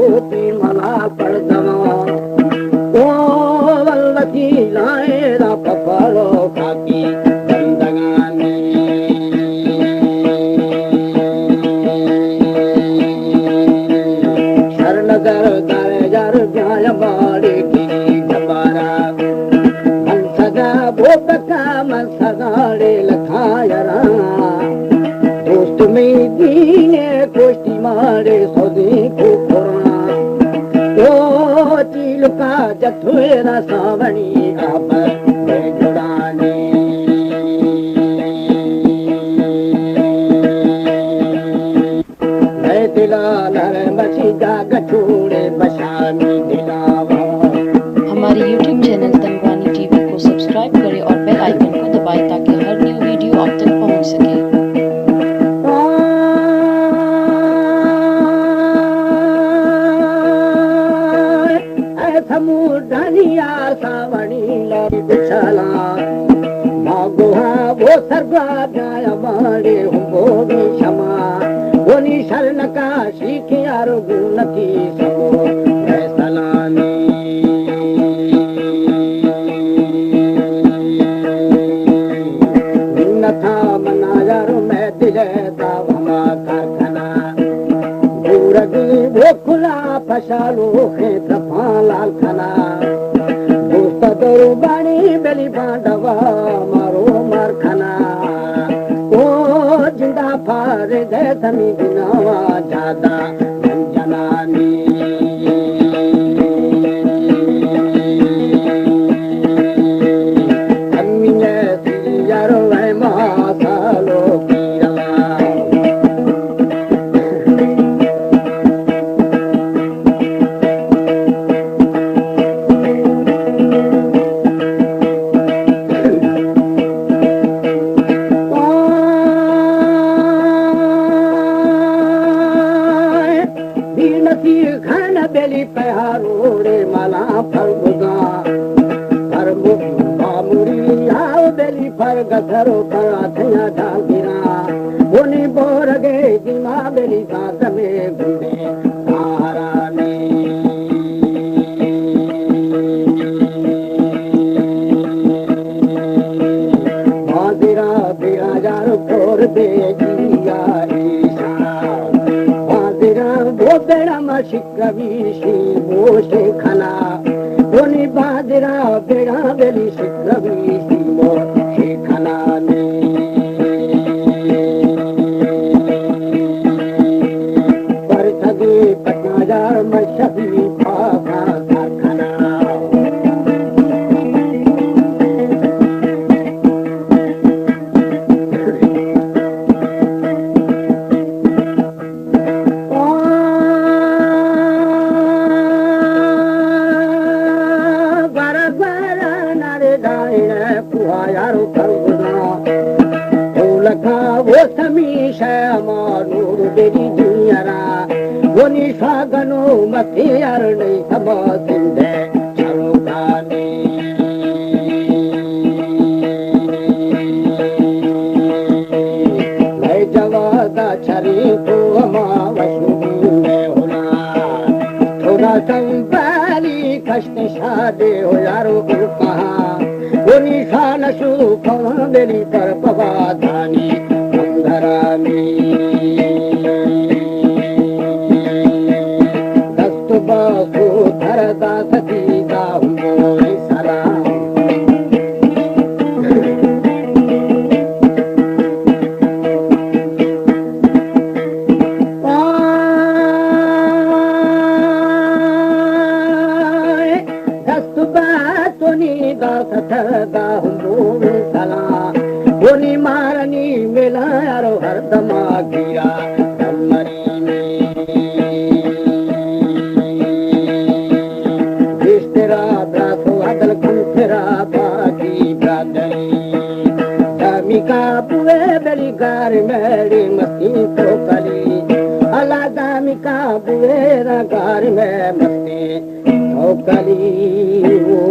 होती मला पड़दवा ओ वल्लकी लाएरा पपलो खाकी जिंदगानी शरण दर दर जर ब्याय बाड़ी की जबारा मन सदा बोपका मन सगाड़े लखायरा दोस्त में दीने कोष्टी मारे सौदी को कोरोना ओ चील का जथुएरा सावणी आप जुड़ाने मैं दिला नर मछी जाग छोड़े बशानी दिलावा। हमारे YouTube चैनल तनवानी टीवी को सब्सक्राइब करें और बेल आइकन को दबाएं ताकि हर न्यू वीडियो आप तक पहुंच सके। समुद्रिया सावणी लड़ी बिछला मागुहा वो सर्वा जाय मारे हो भी क्षमा वो निशरण का शिखियार गुण की समो सलामी था मनायर में दिले दावमा कारखाना वो खुला फसालो खेत लाल खाना दोस्त दो बाणी बेली बांडवा मारो मार खाना ओ जिंदा फारे दे समी बिनावा ज्यादा जनानी अम्मीने सियारो है महासालो घन बेली पहाड़ोड़े माला फरगुदा फरगु बामुरी आओ बेली फर गधरो पराठिया ढागिरा बोनी बोर गए जिमा बेली साथ में घूमे सहारा में बादिरा बिराजार खोर बेजिया वो बेड़ा शिक्रवीशी मोशे खना बोनी बाजरा बेड़ा बेली शिक्रवीशी मोशे खना ने पर सगे पटनाजार मशबी भागा कारखाना यारो लखा वो समीश मानूर बेरी दुनियारा वो निशागनो मथे यार नहीं समा सिंधे चलो गाने मैं जवादा छरी को अमावसु में होना थोड़ा संभाली कष्ट शादे हो यारो कहा वो निशान शुभ बेली पर पवाधानी अंधरानी दस्त बासु धरदा सतीदा मोरी सलाम दस्त बासुनी दास थरदा मोरी सलाम बोनी मारनी मिला यारो हरदमा गिरा कमरी में तेरा ब्रासो अदल खंथरा बाकी ब्रादरी दामी का बुए बेली गार मेरी मस्ती तो कली अला दामी का बुए गार में मस्ती तो कली वो